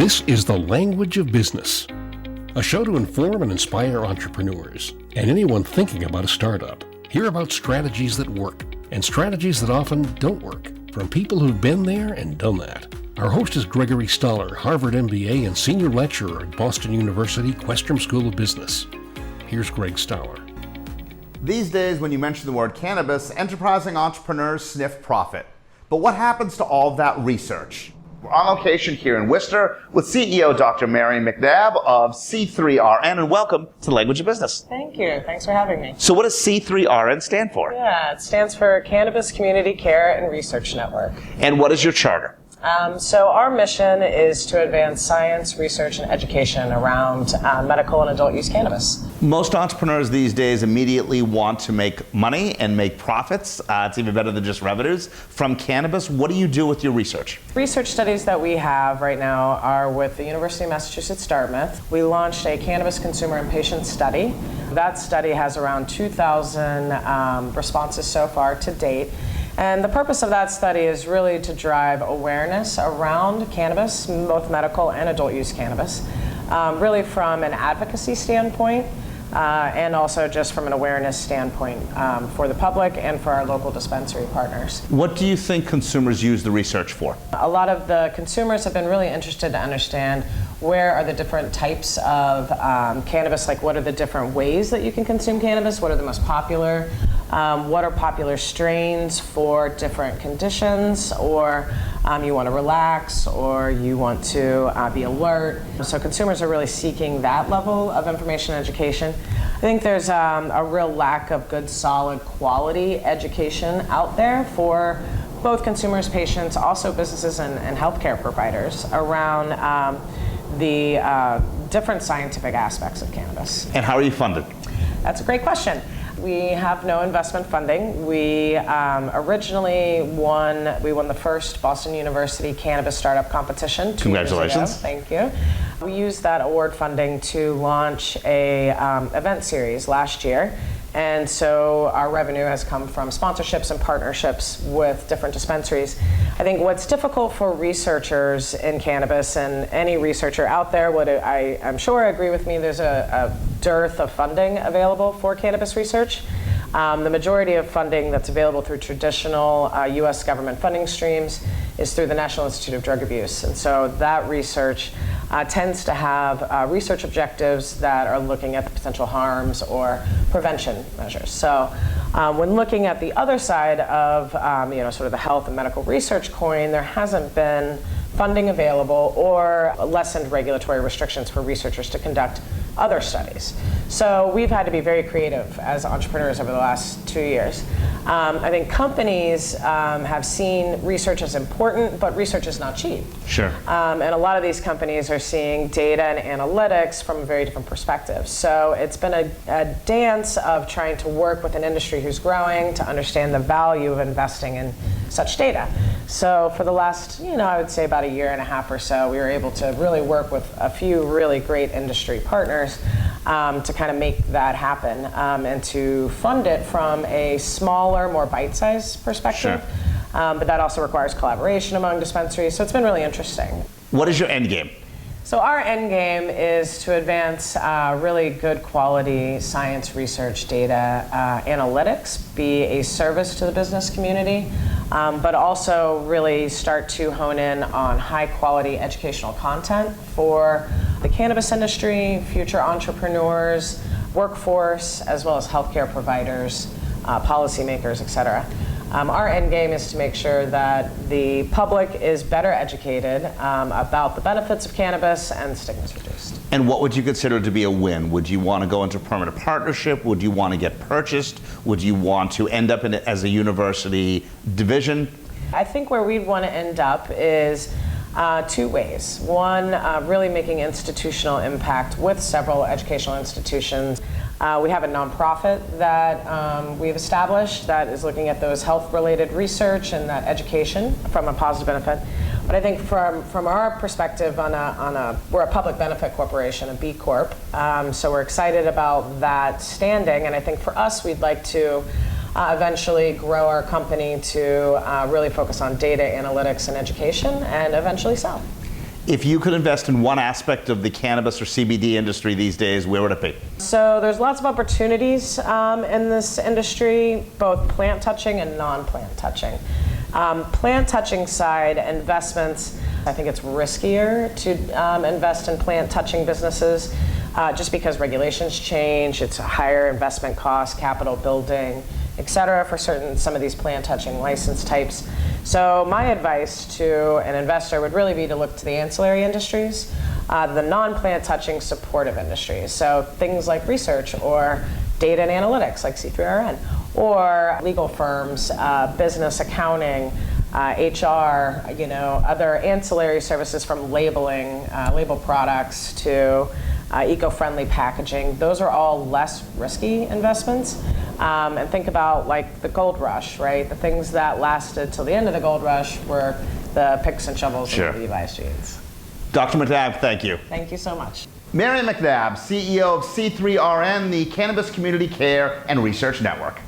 This is The Language of Business, a show to inform and inspire entrepreneurs and anyone thinking about a startup. Hear about strategies that work and strategies that often don't work from people who've been there and done that. Our host is Gregory Stoller, Harvard MBA and senior lecturer at Boston University Questroom School of Business. Here's Greg Stoller. These days, when you mention the word cannabis, enterprising entrepreneurs sniff profit. But what happens to all of that research? We're on location here in Worcester with CEO Dr. Mary McNabb of C3RN, and welcome to The Language of Business. Thank you. Thanks for having me. So what does C3RN stand for? Yeah, it stands for Cannabis Community Care and Research Network. And what is your charter? So our mission is to advance science, research, and education around medical and adult use cannabis. Most entrepreneurs these days immediately want to make money and make profits. It's even better than just revenues from cannabis. What do you do with your research? Research studies that we have right now are with the University of Massachusetts Dartmouth. We launched a cannabis consumer and patient study. That study has around 2,000 responses so far to date. And the purpose of that study is really to drive awareness around cannabis, both medical and adult use cannabis, really from an advocacy standpoint and also just from an awareness standpoint for the public and for our local dispensary partners. What do you think consumers use the research for? A lot of the consumers have been really interested to understand where are the different types of cannabis, like what are the different ways that you can consume cannabis, what are the most popular, what are popular strains for different conditions, or you want to relax, or you want to be alert. So consumers are really seeking that level of information and education. I think there's a real lack of good, solid, quality education out there for both consumers, patients, also businesses and healthcare providers around the different scientific aspects of cannabis. And how are you funded? That's a great question. We have no investment funding. We originally won the first Boston University Cannabis Startup Competition 2 years ago. Congratulations. Thank you. We used that award funding to launch a event series last year. And so our revenue has come from sponsorships and partnerships with different dispensaries. I think what's difficult for researchers in cannabis, and any researcher out there I'm sure agree with me, there's a dearth of funding available for cannabis research. The majority of funding that's available through traditional US government funding streams is through the National Institute of Drug Abuse. And so that research tends to have research objectives that are looking at the potential harms or prevention measures. So when looking at the other side of sort of the health and medical research coin, there hasn't been funding available or lessened regulatory restrictions for researchers to conduct other studies. So we've had to be very creative as entrepreneurs over the last 2 years. I think companies have seen research as important, but research is not cheap. Sure. And a lot of these companies are seeing data and analytics from a very different perspective. So it's been a dance of trying to work with an industry who's growing to understand the value of investing in such data. So for the last, I would say about a year and a half or so, we were able to really work with a few really great industry partners to kind of make that happen and to fund it from a smaller, more bite-sized perspective. Sure. But that also requires collaboration among dispensaries, so it's been really interesting. What is your end game? So our end game is to advance really good quality science, research, data, analytics, be a service to the business community, but also really start to hone in on high quality educational content for the cannabis industry, future entrepreneurs, workforce, as well as healthcare providers, policymakers, et cetera. Our end game is to make sure that the public is better educated about the benefits of cannabis and stigmas reduced. And what would you consider to be a win? Would you want to go into permanent partnership? Would you want to get purchased? Would you want to end up in it as a university division? I think where we'd want to end up is two ways. One, really making institutional impact with several educational institutions. We have a nonprofit that we've established that is looking at those health-related research and that education from a positive benefit. But I think from our perspective, we're a public benefit corporation, a B Corp. So we're excited about that standing, and I think for us, we'd like to eventually grow our company to really focus on data analytics and education, and eventually sell. If you could invest in one aspect of the cannabis or CBD industry these days, where would it be? So there's lots of opportunities in this industry, both plant touching and non-plant touching. Plant touching side investments, I think it's riskier to invest in plant touching businesses just because regulations change, it's a higher investment cost, capital building, et cetera, for some of these plant touching license types. So my advice to an investor would really be to look to the ancillary industries, the non-plant touching supportive industries. So things like research or data and analytics like C3RN, or legal firms, business accounting, HR, other ancillary services from labeling, label products to eco-friendly packaging. Those are all less risky investments. And think about like the gold rush, right? The things that lasted till the end of the gold rush were the picks and shovels and the Levi's jeans. Dr. McNabb, thank you. Thank you so much. Mary McNabb, CEO of C3RN, the Cannabis Community Care and Research Network.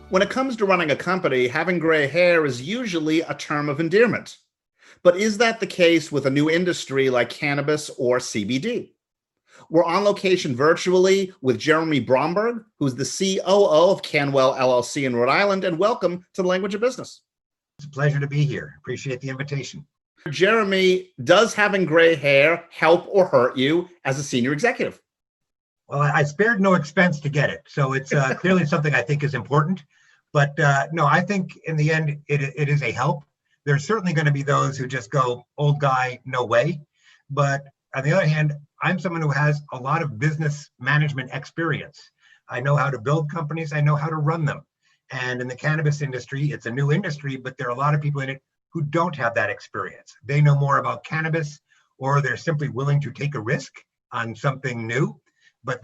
When it comes to running a company, having gray hair is usually a term of endearment. But is that the case with a new industry like cannabis or CBD? We're on location virtually with Jeremy Bromberg, who's the COO of Canwell LLC in Rhode Island, and welcome to the Language of Business. It's a pleasure to be here. Appreciate the invitation. Jeremy, does having gray hair help or hurt you as a senior executive? Well, I spared no expense to get it, so it's clearly something I think is important. But no, I think in the end, it is a help. There's certainly going to be those who just go, old guy, no way. But on the other hand, I'm someone who has a lot of business management experience. I know how to build companies. I know how to run them. And in the cannabis industry, it's a new industry, but there are a lot of people in it who don't have that experience. They know more about cannabis, or they're simply willing to take a risk on something new. But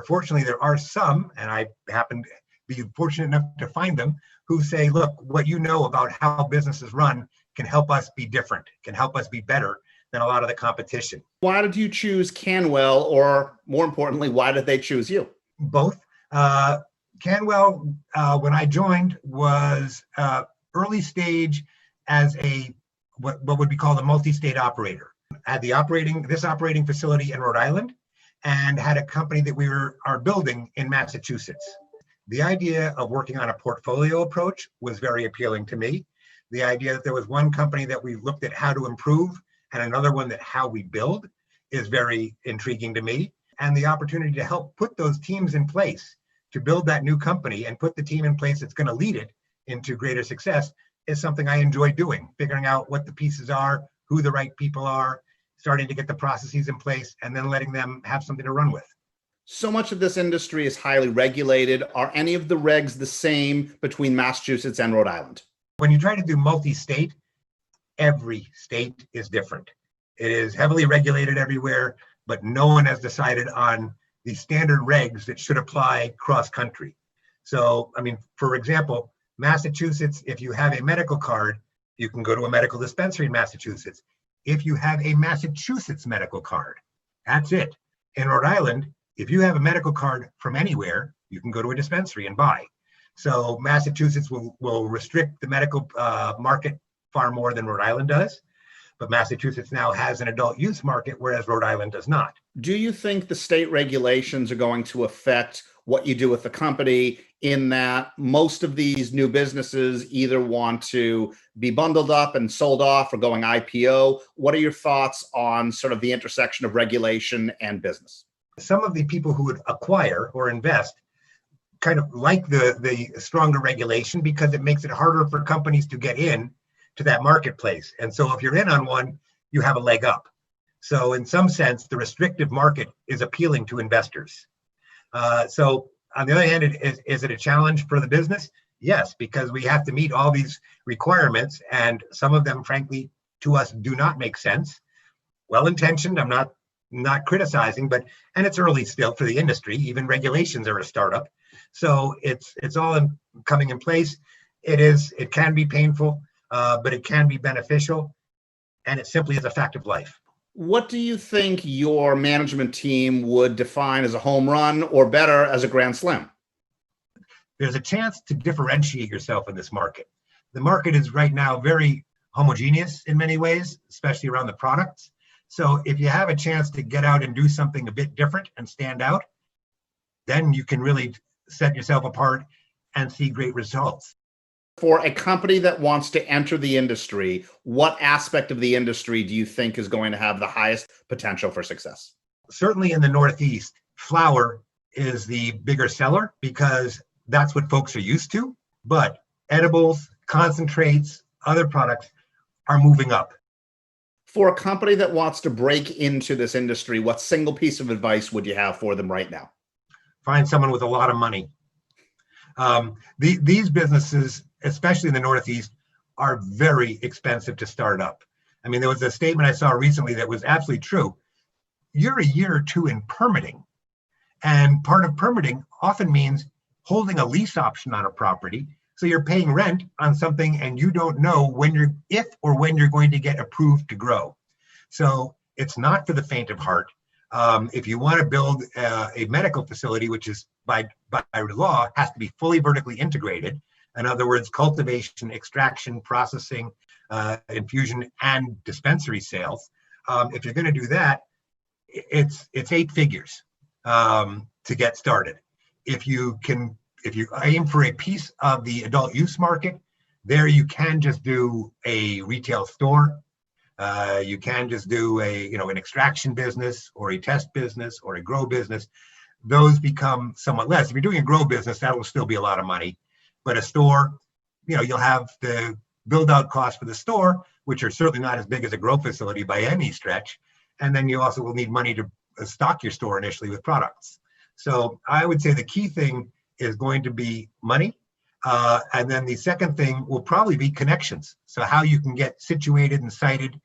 fortunately, there are some, and I happen to be fortunate enough to find them, who say, look, what you know about how businesses run can help us be different, can help us be better than a lot of the competition. Why did you choose Canwell, or more importantly, why did they choose you? Both. Canwell, when I joined, was early stage as what would be called a multi-state operator. Had this operating facility in Rhode Island, and had a company that we are building in Massachusetts. The idea of working on a portfolio approach was very appealing to me. The idea that there was one company that we looked at how to improve and another one that how we build is very intriguing to me. And the opportunity to help put those teams in place to build that new company and put the team in place that's going to lead it into greater success is something I enjoy doing, figuring out what the pieces are, who the right people are, starting to get the processes in place, and then letting them have something to run with. So much of this industry is highly regulated. Are any of the regs the same between Massachusetts and Rhode Island? When you try to do multi-state, every state is different. It is heavily regulated everywhere, but no one has decided on the standard regs that should apply cross-country. So, I mean, for example, Massachusetts, if you have a medical card, you can go to a medical dispensary in Massachusetts. If you have a Massachusetts medical card, that's it. In Rhode Island, if you have a medical card from anywhere, you can go to a dispensary and buy. So Massachusetts will restrict the medical market far more than Rhode Island does. But Massachusetts now has an adult use market, whereas Rhode Island does not. Do you think the state regulations are going to affect what you do with the company, in that most of these new businesses either want to be bundled up and sold off or going IPO. What are your thoughts on sort of the intersection of regulation and business? Some of the people who would acquire or invest kind of like the stronger regulation because it makes it harder for companies to get in to that marketplace. And so if you're in on one, you have a leg up. So in some sense, the restrictive market is appealing to investors. So on the other hand, is it a challenge for the business? Yes, because we have to meet all these requirements, and some of them, frankly, to us do not make sense. Well-intentioned, I'm not criticizing, and it's early still for the industry. Even regulations are a startup. So it's all coming in place. It can be painful, but it can be beneficial, and it simply is a fact of life. What do you think your management team would define as a home run, or better, as a grand slam? There's a chance to differentiate yourself in this market. The market is right now very homogeneous in many ways, especially around the products. So if you have a chance to get out and do something a bit different and stand out, then you can really set yourself apart and see great results. For a company that wants to enter the industry, what aspect of the industry do you think is going to have the highest potential for success? Certainly in the Northeast, flower is the bigger seller because that's what folks are used to. But edibles, concentrates, other products are moving up. For a company that wants to break into this industry, what single piece of advice would you have for them right now? Find someone with a lot of money. These businesses, especially in the Northeast, are very expensive to start up. I mean, there was a statement I saw recently that was absolutely true. You're a year or two in permitting, and part of permitting often means holding a lease option on a property. So you're paying rent on something and you don't know if or when you're going to get approved to grow. So it's not for the faint of heart. If you want to build a medical facility, which is by law has to be fully vertically integrated, in other words, cultivation, extraction, processing, infusion, and dispensary sales. If you're going to do that, it's 8 figures to get started. If you aim for a piece of the adult use market, there you can just do a retail store. You can just do an extraction business or a test business or a grow business. Those become somewhat less. If you're doing a grow business, that will still be a lot of money. But a store, you'll have the build out costs for the store, which are certainly not as big as a grow facility by any stretch. And then you also will need money to stock your store initially with products. So I would say the key thing is going to be money. And then the second thing will probably be connections. So how you can get situated and sited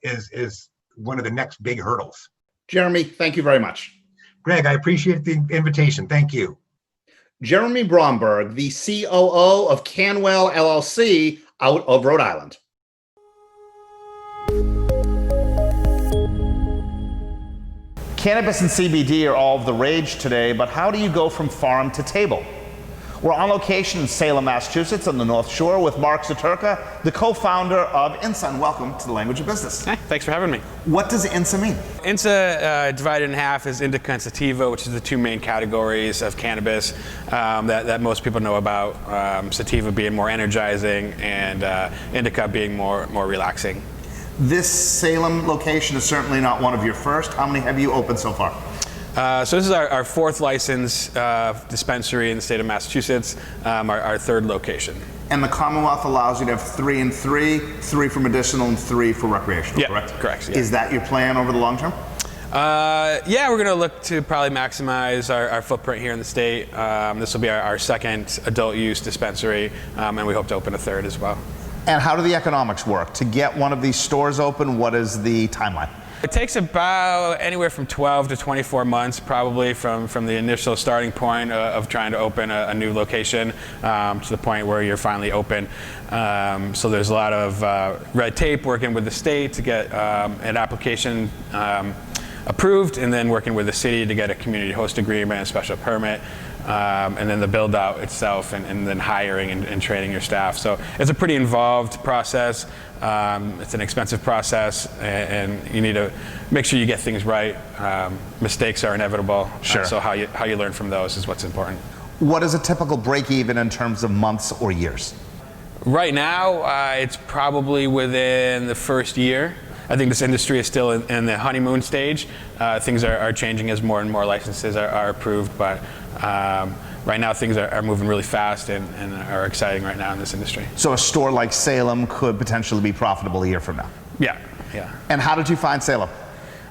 is one of the next big hurdles. Jeremy, thank you very much. Greg, I appreciate the invitation. Thank you. Jeremy Bromberg, the COO of Canwell LLC out of Rhode Island. Cannabis and CBD are all of the rage today, but how do you go from farm to table? We're on location in Salem, Massachusetts on the North Shore with Mark Zuterka, the co-founder of INSA, and welcome to the Language of Business. Hey, thanks for having me. What does INSA mean? INSA, divided in half, is indica and sativa, which is the two main categories of cannabis that most people know about. Sativa being more energizing and indica being more relaxing. This Salem location is certainly not one of your first. How many have you opened so far? So this is our fourth licensed dispensary in the state of Massachusetts, our third location. And the Commonwealth allows you to have 3 and 3 for medicinal and 3 for recreational, correct? Correct. Yeah. Is that your plan over the long term? Yeah, we're going to look to probably maximize our footprint here in the state. This will be our second adult use dispensary, and we hope to open a third as well. And how do the economics work? To get one of these stores open, what is the timeline? It takes about anywhere from 12 to 24 months, probably from the initial starting point of trying to open a new location to the point where you're finally open. So there's a lot of red tape working with the state to get an application approved, and then working with the city to get a community host agreement and special permit. and then the build out itself, and then hiring and training your staff. So it's a pretty involved process. It's an expensive process, and you need to make sure you get things right. Mistakes are inevitable. Sure. So how you learn from those is what's important. What is a typical break even in terms of months or years? Right now, it's probably within the first year. I think this industry is still in the honeymoon stage. Things are changing as more and more licenses are approved, but right now things are moving really fast and are exciting right now in this industry. So a store like Salem could potentially be profitable a year from now? Yeah. And how did you find Salem?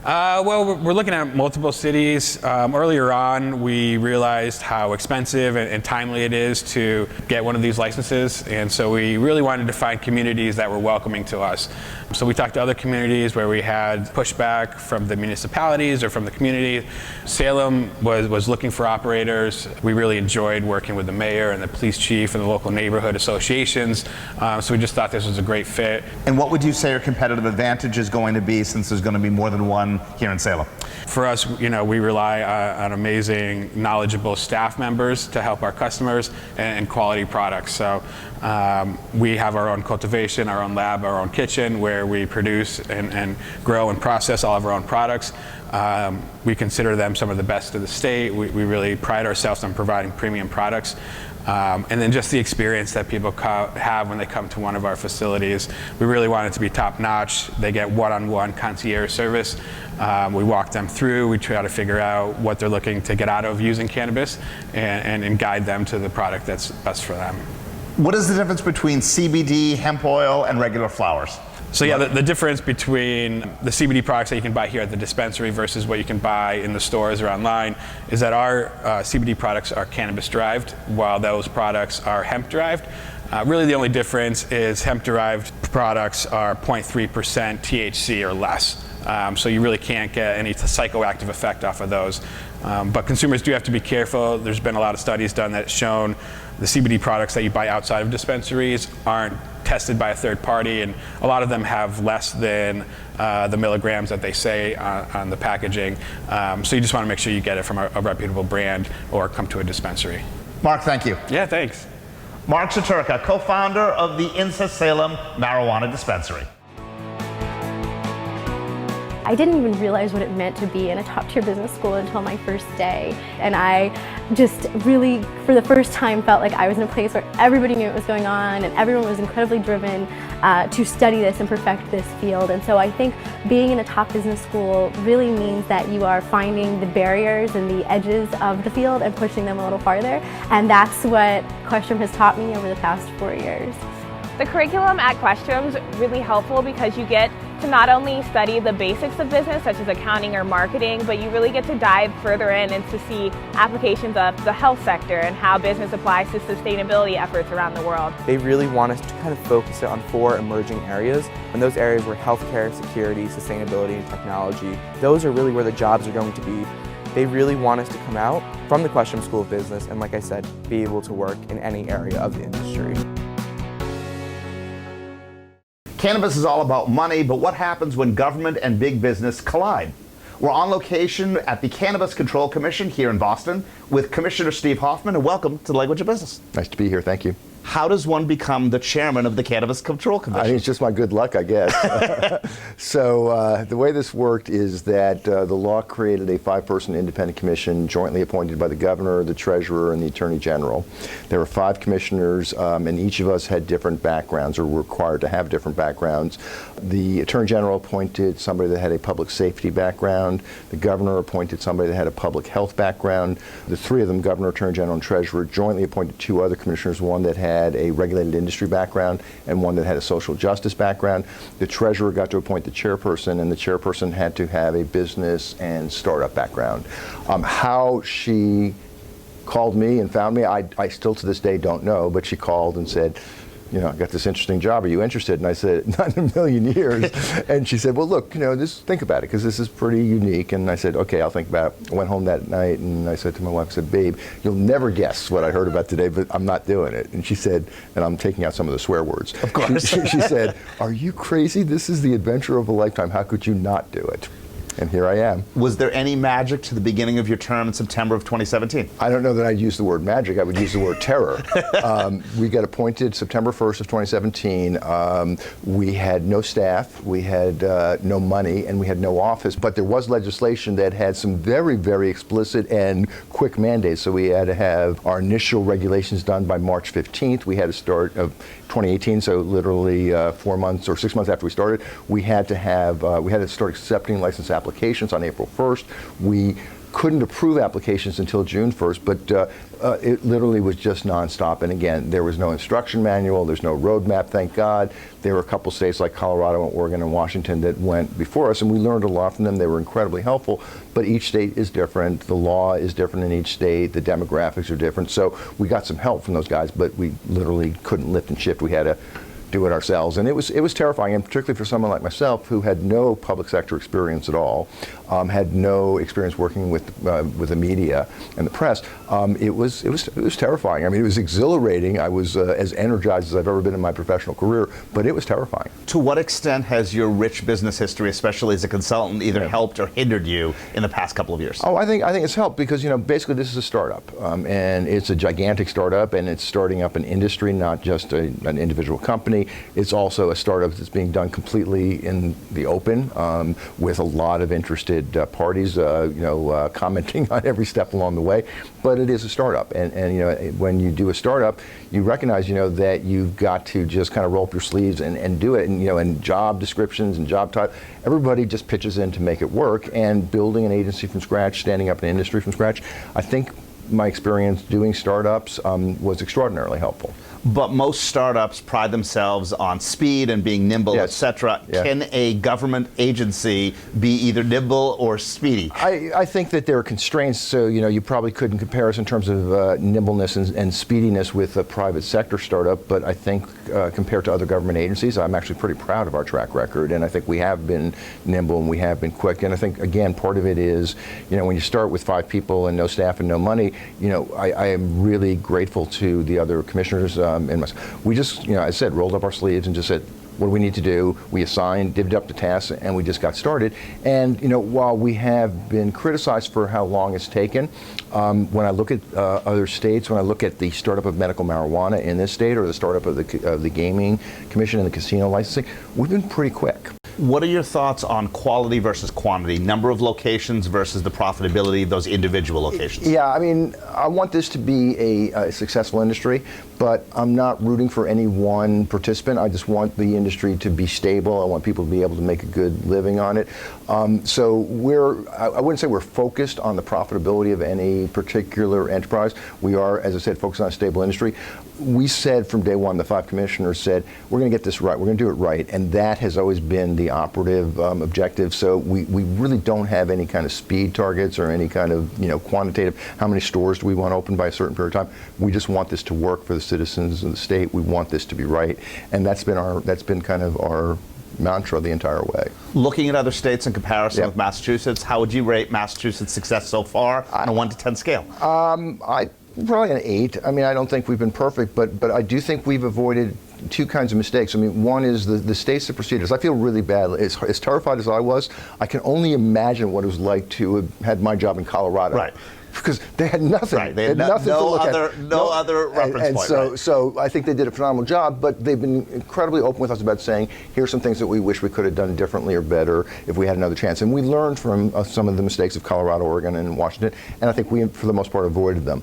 Well, we're looking at multiple cities. Earlier on, we realized how expensive and timely it is to get one of these licenses, and so we really wanted to find communities that were welcoming to us. So we talked to other communities where we had pushback from the municipalities or from the community. Salem was looking for operators. We really enjoyed working with the mayor and the police chief and the local neighborhood associations, so we just thought this was a great fit. And what would you say your competitive advantage is going to be, since there's going to be more than one here in Salem? For us, we rely on amazing, knowledgeable staff members to help our customers and quality products. So we have our own cultivation, our own lab, our own kitchen where we produce and grow and process all of our own products. We consider them some of the best of the state. We really pride ourselves on providing premium products. And then just the experience that people have when they come to one of our facilities. We really want it to be top notch. They get one-on-one concierge service. We walk them through, we try to figure out what they're looking to get out of using cannabis and guide them to the product that's best for them. What is the difference between CBD, hemp oil, and regular flowers? So yeah, the difference between the CBD products that you can buy here at the dispensary versus what you can buy in the stores or online is that our CBD products are cannabis derived, while those products are hemp derived. Really the only difference is hemp derived products are 0.3% THC or less. So you really can't get any psychoactive effect off of those. But consumers do have to be careful. There's been a lot of studies done that shown the CBD products that you buy outside of dispensaries aren't tested by a third party, and a lot of them have less than the milligrams that they say on the packaging. So you just want to make sure you get it from a reputable brand or come to a dispensary. Mark, thank you. Yeah, thanks. Mark Zuterka, co-founder of the INSA Salem Marijuana Dispensary. I didn't even realize what it meant to be in a top-tier business school until my first day. And I just really, for the first time, felt like I was in a place where everybody knew what was going on and everyone was incredibly driven to study this and perfect this field. And so I think being in a top business school really means that you are finding the barriers and the edges of the field and pushing them a little farther. And that's what Questroom has taught me over the past 4 years. The curriculum at Questroom is really helpful because you get to not only study the basics of business, such as accounting or marketing, but you really get to dive further in and to see applications of the health sector and how business applies to sustainability efforts around the world. They really want us to kind of focus it on 4 emerging areas, and those areas were healthcare, security, sustainability, and technology. Those are really where the jobs are going to be. They really want us to come out from the Questroom School of Business and, like I said, be able to work in any area of the industry. Cannabis is all about money, but what happens when government and big business collide? We're on location at the Cannabis Control Commission here in Boston with Commissioner Steve Hoffman, and welcome to the Language of Business. Nice to be here, thank you. How does one become the chairman of the Cannabis Control Commission? I mean, it's just my good luck, I guess. So the way this worked is that the law created a 5-person independent commission jointly appointed by the governor, the treasurer, and the attorney general. There were 5 commissioners, and each of us had different backgrounds, or were required to have different backgrounds. The attorney general appointed somebody that had a public safety background. The governor appointed somebody that had a public health background. The 3 of them, governor, attorney general, and treasurer, jointly appointed 2 other commissioners, one that had a regulated industry background and one that had a social justice background. The treasurer got to appoint the chairperson, and the chairperson had to have a business and startup background. How she called me and found me, I still to this day don't know, but she called and said, you know, I got this interesting job. Are you interested? And I said, not in a million years. And she said, well, look, you know, just think about it, because this is pretty unique. And I said, okay, I'll think about it. I went home that night and I said to my wife, I said, babe, you'll never guess what I heard about today, but I'm not doing it. And she said, and I'm taking out some of the swear words. Of course. She said, are you crazy? This is the adventure of a lifetime. How could you not do it? And here I am. Was there any magic to the beginning of your term in September of 2017? I don't know that I'd use the word magic. I would use the word terror. We got appointed September 1st of 2017. We had no staff, we had no money, and we had no office. But there was legislation that had some very, very explicit and quick mandates. So we had to have our initial regulations done by March 15th. We had to start of 2018, so literally 4 months or 6 months after we started. We had to start accepting license applications on April 1st. We couldn't approve applications until June 1st, but it literally was just nonstop. And again, there was no instruction manual, there's no roadmap, thank God. There were a couple states like Colorado and Oregon and Washington that went before us, and we learned a lot from them. They were incredibly helpful, but each state is different. The law is different in each state. The demographics are different. So we got some help from those guys, but we literally couldn't lift and shift. We had to do it ourselves, and it was terrifying, and particularly for someone like myself who had no public sector experience at all, had no experience working with the media and the press. It was terrifying. I mean, it was exhilarating. I was as energized as I've ever been in my professional career, but it was terrifying. To what extent has your rich business history, especially as a consultant, either helped or hindered you in the past couple of years? Oh, I think it's helped because basically this is a startup, and it's a gigantic startup, and it's starting up an industry, not just an individual company. It's also a startup that's being done completely in the open, with a lot of interested parties, commenting on every step along the way. But it is a startup, and when you do a startup, you recognize that you've got to just kind of roll up your sleeves and do it, and job descriptions and job title, everybody just pitches in to make it work. And building an agency from scratch, standing up an industry from scratch, I think my experience doing startups was extraordinarily helpful. But most startups pride themselves on speed and being nimble, Yes. etc. Yeah. Can a government agency be either nimble or speedy? I think that there are constraints, so you probably couldn't compare us in terms of nimbleness and speediness with a private sector startup, but I think compared to other government agencies, I'm actually pretty proud of our track record, and I think we have been nimble and we have been quick. And I think, again, part of it is, when you start with 5 people and no staff and no money, I am really grateful to the other commissioners and myself. We just, I said, rolled up our sleeves and just said, what do we need to do? We assigned, divvied up the tasks, and we just got started. And while we have been criticized for how long it's taken, when I look at other states, when I look at the startup of medical marijuana in this state, or the startup of the gaming commission and the casino licensing, we've been pretty quick. What are your thoughts on quality versus quantity, number of locations versus the profitability of those individual locations? Yeah, I mean, I want this to be a successful industry, but I'm not rooting for any one participant. I just want the industry to be stable. I want people to be able to make a good living on it. So I wouldn't say we're focused on the profitability of any particular enterprise. We are, as I said, focused on a stable industry. We said from day one, the 5 commissioners said, we're going to get this right, we're going to do it right, and that has always been the operative objective. So we really don't have any kind of speed targets or any kind of quantitative, how many stores do we want to open by a certain period of time. We just want this to work for the citizens of the state. We want this to be right, and that's been kind of our mantra the entire way. Looking at other states in comparison Yep. with Massachusetts, how would you rate Massachusetts' success so far on a 1 to 10 scale? Probably an 8. I mean, I don't think we've been perfect, but I do think we've avoided 2 kinds of mistakes. I mean, one is the states that preceded us. I feel really bad. As terrified as I was, I can only imagine what it was like to have had my job in Colorado. Right. Because they had nothing. Right. They had nothing to look at. no other reference point. So, right. so I think they did a phenomenal job, but they've been incredibly open with us about saying, here's some things that we wish we could have done differently or better if we had another chance. And we learned from some of the mistakes of Colorado, Oregon, and Washington, and I think we, for the most part, avoided them.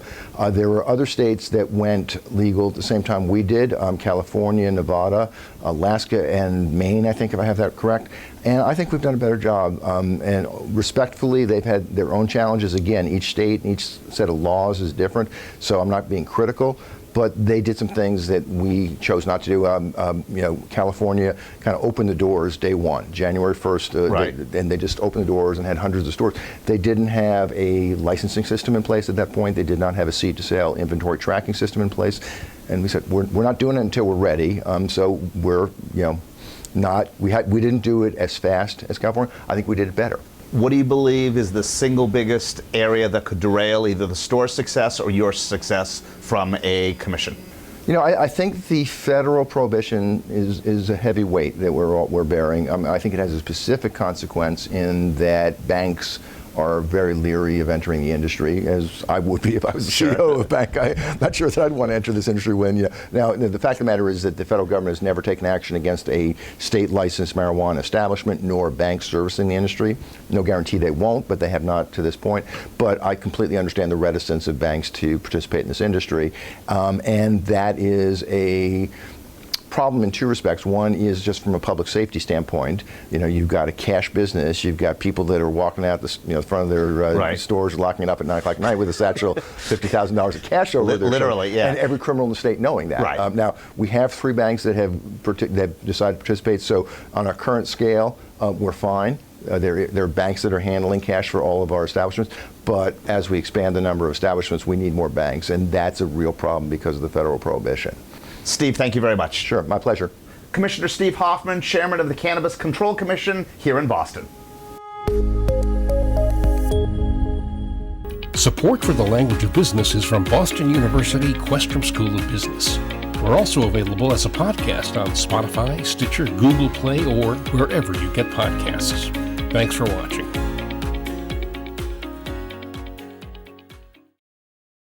There were other states that went legal at the same time we did, California, Nevada, Alaska, and Maine, I think, if I have that correct. And I think we've done a better job. And respectfully, they've had their own challenges. Again, each state and each set of laws is different, so I'm not being critical. But they did some things that we chose not to do. California kind of opened the doors day one, January 1st, right. And they just opened the doors and had hundreds of stores. They didn't have a licensing system in place at that point. They did not have a seed-to-sale inventory tracking system in place. And we said, we're not doing it until we're ready. So we're, we didn't do it as fast as California. I think we did it better. What do you believe is the single biggest area that could derail either the store's success or your success from a commission? I think the federal prohibition is a heavy weight that we're bearing. I think it has a specific consequence in that banks are very leery of entering the industry, as I would be if I was the CEO of a bank. I'm not sure that I'd want to enter this industry Now, the fact of the matter is that the federal government has never taken action against a state-licensed marijuana establishment nor bank servicing the industry. No guarantee they won't, but they have not to this point. But I completely understand the reticence of banks to participate in this industry, and that is a problem in two respects. One is just from a public safety standpoint. You've got a cash business. You've got people that are walking out the front of their stores, locking it up at 9 o'clock at night with a satchel, $50,000 of cash over there. Literally, yeah. And every criminal in the state knowing that. Right. Now, we have 3 banks that have decided to participate. So on our current scale, we're fine. There are banks that are handling cash for all of our establishments. But as we expand the number of establishments, we need more banks. And that's a real problem because of the federal prohibition. Steve, thank you very much. Sure, my pleasure. Commissioner Steve Hoffman, Chairman of the Cannabis Control Commission here in Boston. Support for The Language of Business is from Boston University Questroom School of Business. We're also available as a podcast on Spotify, Stitcher, Google Play, or wherever you get podcasts. Thanks for watching.